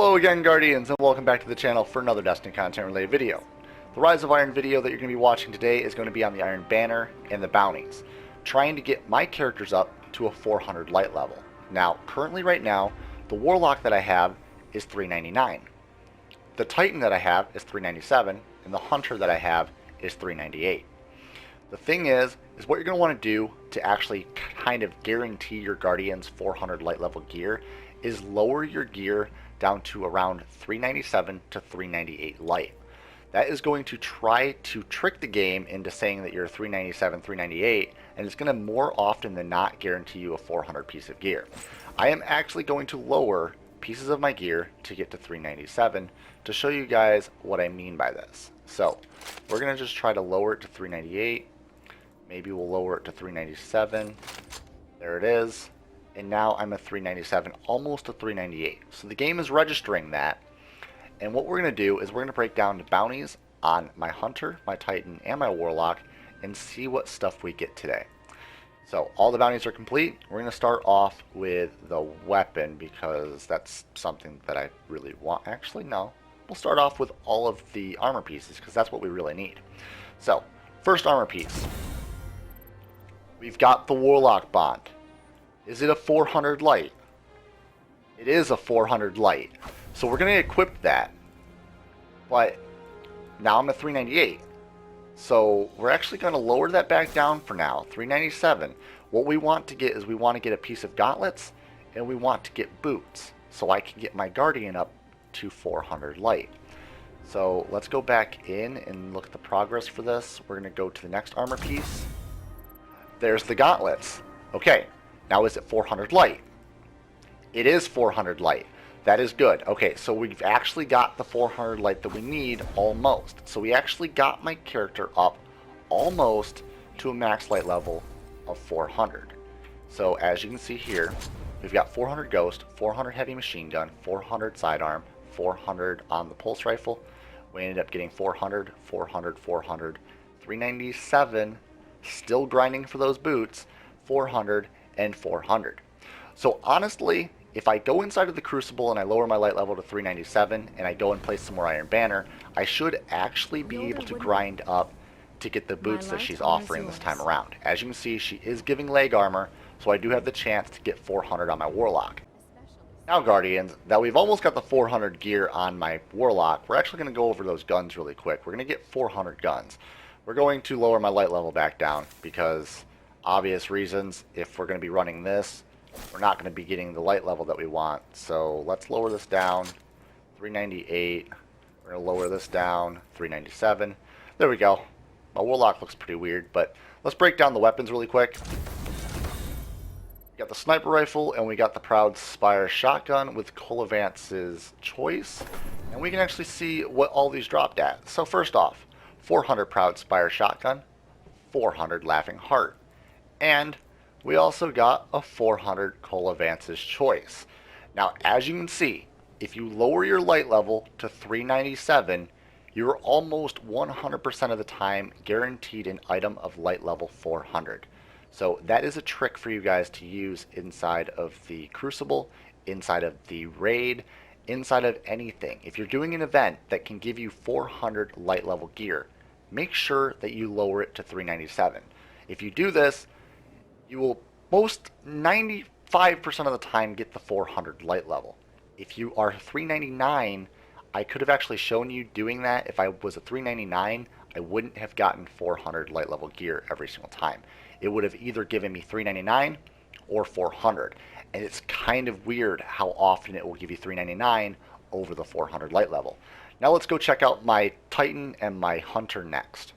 Hello again, Guardians, and welcome back to the channel for another Destiny content related video. The Rise of Iron video that you're going to be watching today is going to be on the Iron Banner and the bounties, trying to get my characters up to a 400 light level. Now, currently right now, the Warlock that I have is 399. The Titan that I have is 397, and the Hunter that I have is 398. The thing is what you're going to want to do to actually kind of guarantee your Guardians 400 light level gear is lower your gear down to around 397 to 398 light. That is going to try to trick the game into saying that you're 397, 398, and it's going to more often than not guarantee you a 400 piece of gear. I am actually going to lower pieces of my gear to get to 397 to show you guys what I mean by this. So we're going to just try to lower it to 398. Maybe we'll lower it to 397. There it is. And now I'm a 397, almost a 398. So the game is registering that. And what we're going to do is we're going to break down the bounties on my Hunter, my Titan, and my Warlock and see what stuff we get today. So all the bounties are complete. We're going to start off with the weapon because that's something that I really want. Actually, no. We'll start off with all of the armor pieces because that's what we really need. So, first armor piece. We've got the Warlock bond. Is it a 400 light? It is a 400 light. So we're going to equip that. But now I'm at 398. So we're actually going to lower that back down for now. 397. What we want to get is we want to get a piece of gauntlets and we want to get boots. So I can get my Guardian up to 400 light. So let's go back in and look at the progress for this. We're going to go to the next armor piece. There's the gauntlets. Okay, now is it 400 light? It is 400 light. That is good. Okay, so we've actually got the 400 light that we need almost. So we actually got my character up almost to a max light level of 400. So as you can see here, we've got 400 ghost, 400 heavy machine gun, 400 sidearm, 400 on the pulse rifle. We ended up getting 400, 400, 400, 397. Still grinding for those boots, 400 and 400. So honestly, if I go inside of the Crucible and I lower my light level to 397 and I go and place some more Iron Banner, I should actually be able to grind up to get the boots that she's offering this time around. As you can see, she is giving leg armor, so I do have the chance to get 400 on my Warlock. Now, Guardians, that we've almost got the 400 gear on my Warlock, we're actually going to go over those guns really quick. We're going to get 400 guns. We're going to lower my light level back down because obvious reasons. If we're going to be running this, we're not going to be getting the light level that we want. So let's lower this down. 398. We're going to lower this down. 397. There we go. My Warlock looks pretty weird, but let's break down the weapons really quick. We got the sniper rifle and we got the Proud Spire shotgun with Colavance's choice. And we can actually see what all these dropped at. So first off, 400 Proud Spire shotgun, 400 Laughing Heart, and we also got a 400 Colavance's choice. Now, as you can see, if you lower your light level to 397, you're almost 100% of the time guaranteed an item of light level 400. So that is a trick for you guys to use inside of the Crucible, inside of the raid, inside of anything. If you're doing an event that can give you 400 light level gear, make sure that you lower it to 397. If you do this, you will most 95% of the time get the 400 light level. If you are 399, I could have actually shown you doing that. If I was a 399, I wouldn't have gotten 400 light level gear every single time. It would have either given me 399 or 400. And it's kind of weird how often it will give you 399 over the 400 light level. Now let's go check out my Titan and my Hunter next.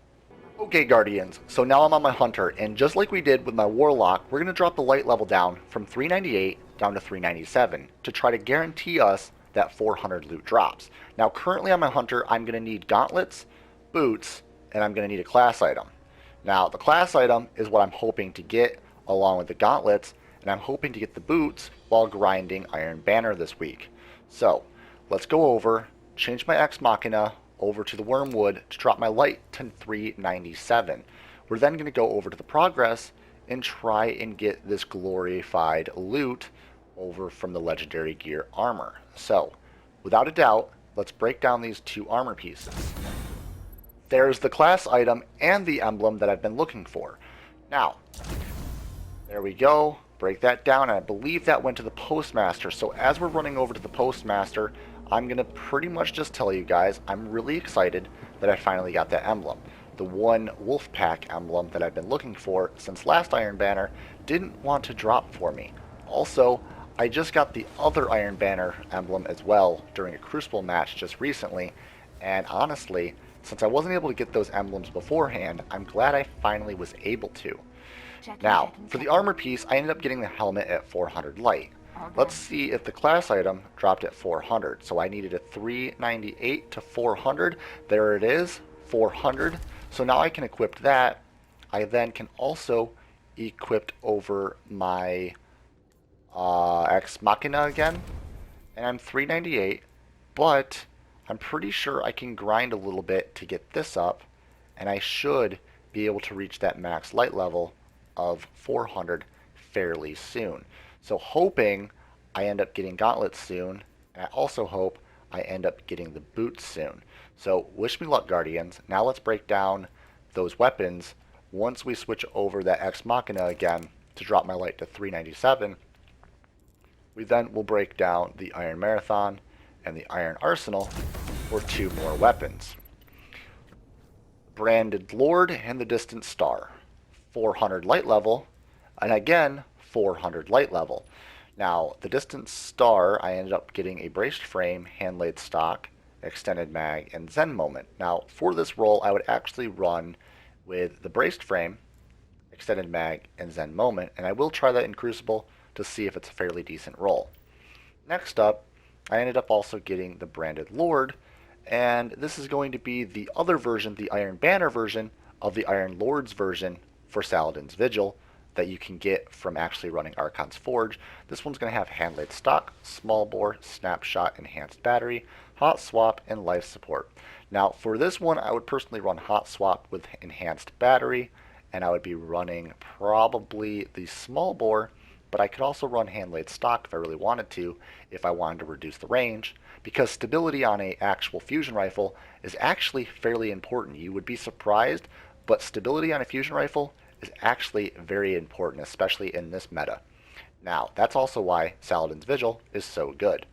Okay, Guardians, so now I'm on my Hunter, and just like we did with my Warlock, we're going to drop the light level down from 398 down to 397 to try to guarantee us that 400 loot drops. Now currently on my Hunter, I'm going to need gauntlets, boots, and I'm going to need a class item. Now the class item is what I'm hoping to get along with the gauntlets, and I'm hoping to get the boots while grinding Iron Banner this week. So let's go over, change my Ex Machina over to the Wormwood to drop my light to 397. We're then going to go over to the progress and try and get this glorified loot over from the legendary gear armor. So without a doubt, let's break down these 2 armor pieces. There's the class item and the emblem that I've been looking for. Now, there we go. Break that down, and I believe that went to the postmaster. So as we're running over to the postmaster, I'm going to pretty much just tell you guys I'm really excited that I finally got that emblem. The one Wolfpack emblem that I've been looking for since last Iron Banner didn't want to drop for me. Also, I just got the other Iron Banner emblem as well during a Crucible match just recently, and honestly, since I wasn't able to get those emblems beforehand, I'm glad I finally was able to. Now, for the armor piece, I ended up getting the helmet at 400 light. Let's see if the class item dropped at 400. So I needed a 398 to 400. There it is, 400. So now I can equip that. I then can also equip over my Ex Machina again. And I'm 398, but I'm pretty sure I can grind a little bit to get this up, and I should be able to reach that max light level of 400 fairly soon. So hoping I end up getting gauntlets soon, and I also hope I end up getting the boots soon. So wish me luck, Guardians. Now let's break down those weapons. Once we switch over that Ex Machina again to drop my light to 397, we then will break down the Iron Marathon and the Iron Arsenal for 2 more weapons. Branded Lord and the Distant Star. 400 light level, and again, 400 light level. Now, the Distant Star, I ended up getting a braced frame, hand-laid stock, extended mag, and Zen moment. Now, for this role, I would actually run with the braced frame, extended mag, and Zen moment, and I will try that in Crucible to see if it's a fairly decent roll. Next up, I ended up also getting the Branded Lord, and this is going to be the other version, the Iron Banner version of the Iron Lord's version for Saladin's Vigil that you can get from actually running Archon's Forge. This one's going to have hand-laid stock, small bore, snapshot, enhanced battery, hot swap, and life support. Now for this one, I would personally run hot swap with enhanced battery, and I would be running probably the small bore, but I could also run hand-laid stock if I really wanted to, if I wanted to reduce the range, because stability on an actual fusion rifle is actually fairly important. You would be surprised, but stability on a fusion rifle is actually very important, especially in this meta. Now, that's also why Saladin's Vigil is so good.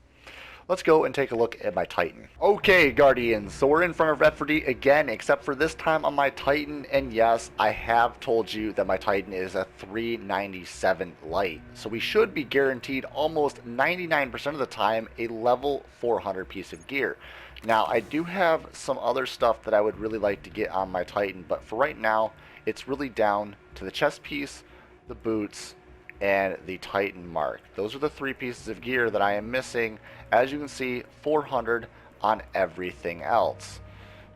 Let's go and take a look at my Titan. Okay, Guardians, so we're in front of Redford again, except for this time on my Titan, and yes, I have told you that my Titan is a 397 light, so we should be guaranteed almost 99% of the time a level 400 piece of gear. Now, I do have some other stuff that I would really like to get on my Titan, but for right now, it's really down to the chest piece, the boots, and the Titan mark. Those are the 3 pieces of gear that I am missing. As you can see, 400 on everything else.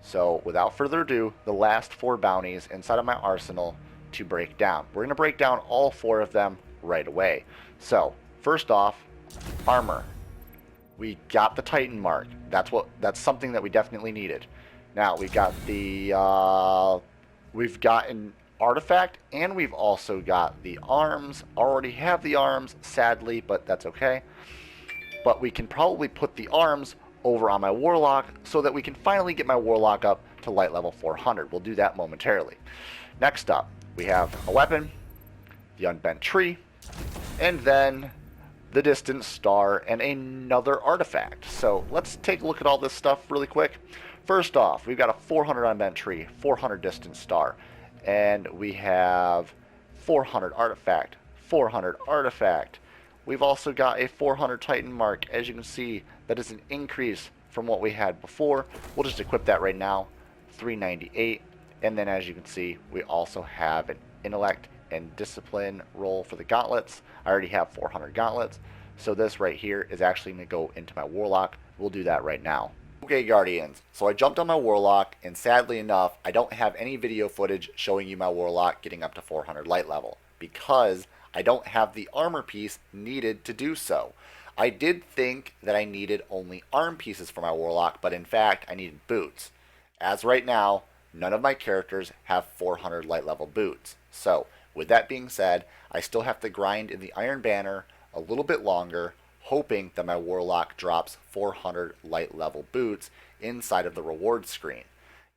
So without further ado, the last 4 bounties inside of my arsenal to break down. We're going to break down all 4 of them right away. So first off, armor. We got the Titan mark. That's something that we definitely needed. Now we got the we've got an artifact, and we've also got the arms. Already have the arms, sadly, but that's okay. But we can probably put the arms over on my Warlock so that we can finally get my Warlock up to light level 400. We'll do that momentarily. Next up, we have a weapon, the Unbent Tree, and then the Distant Star and another artifact. So let's take a look at all this stuff really quick. First off, we've got a 400 Unbent Tree, 400 Distant Star, and we have 400 artifact, 400 artifact. We've also got a 400 Titan mark. As you can see, that is an increase from what we had before. We'll just equip that right now, 398. And then as you can see, we also have an intellect and discipline roll for the gauntlets. I already have 400 gauntlets, so this right here is actually going to go into my Warlock. We'll do that right now. Okay, Guardians, so I jumped on my Warlock, and sadly enough, I don't have any video footage showing you my Warlock getting up to 400 light level, because I don't have the armor piece needed to do so. I did think that I needed only arm pieces for my Warlock, but in fact, I needed boots. As right now, none of my characters have 400 light level boots. So, with that being said, I still have to grind in the Iron Banner a little bit longer, hoping that my Warlock drops 400 light level boots inside of the reward screen.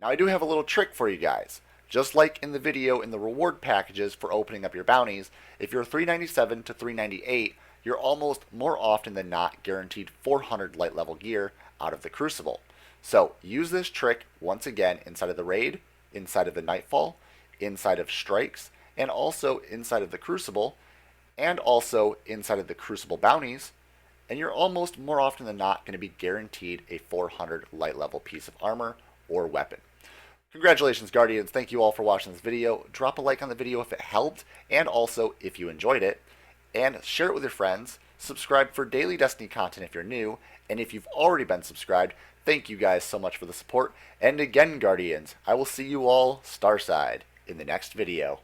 Now I do have a little trick for you guys. Just like in the video in the reward packages for opening up your bounties, if you're 397 to 398, you're almost more often than not guaranteed 400 light level gear out of the Crucible. So use this trick once again inside of the raid, inside of the Nightfall, inside of strikes, and also inside of the Crucible, and also inside of the Crucible bounties, and you're almost more often than not going to be guaranteed a 400 light level piece of armor or weapon. Congratulations, Guardians. Thank you all for watching this video. Drop a like on the video if it helped, and also if you enjoyed it, and share it with your friends. Subscribe for daily Destiny content if you're new, and if you've already been subscribed, thank you guys so much for the support. And again, Guardians, I will see you all Starside in the next video.